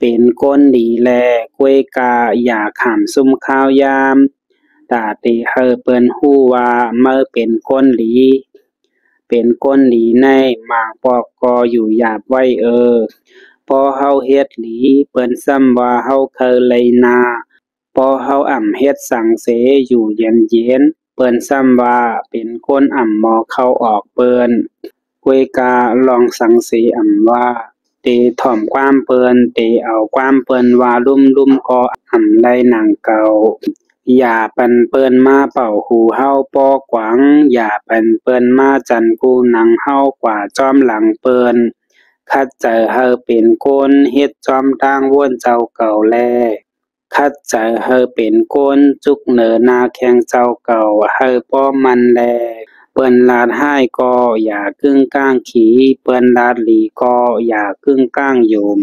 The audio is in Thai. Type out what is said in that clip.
เป็นคนดีแลกล้วยกาอย่าขำซุ่มข้าวยามตาติเฮอเปิ้นฮู้ว่าเมื่อเป็นคนดีเป็นคนดีในหมางปอกก็อยู่หยาบไว้พอเฮาเฮ็ดหลีเปิ้นซ้ำว่าเฮาเคยเลยนาพอเฮาอ่ำเฮ็ดสังเสอยู่เย็นๆเปิ้นซ้ำว่าเป็นคนอ่ำหมอเข้าออกเปิ้นกล้วยกาลองสังเสอ่ำว่าเตถ่อมความเปิ้นเตเอาความเปิ้นว่าลุ่มๆก็อ่ำได้หนังเก่าอย่าปันเปิ้นมาเป่าหูเฮาปอกวังอย่าปันเปิ้นมาจันกูหนังเฮากว่าจอมหลังเปิ้นคัดใจเฮาเป็นคนเฮ็ดจอมทางวนเจ้าเก่าแลคัดใจเฮาเป็นคนจุกเหนอนาแข้งเจ้าเก่าเฮาป้อมันแลเปิ้นลาดให้ก็อย่ากึ้งก้างขี้เปิ้นลาดหลีก็อย่ากึ้งก้างโยม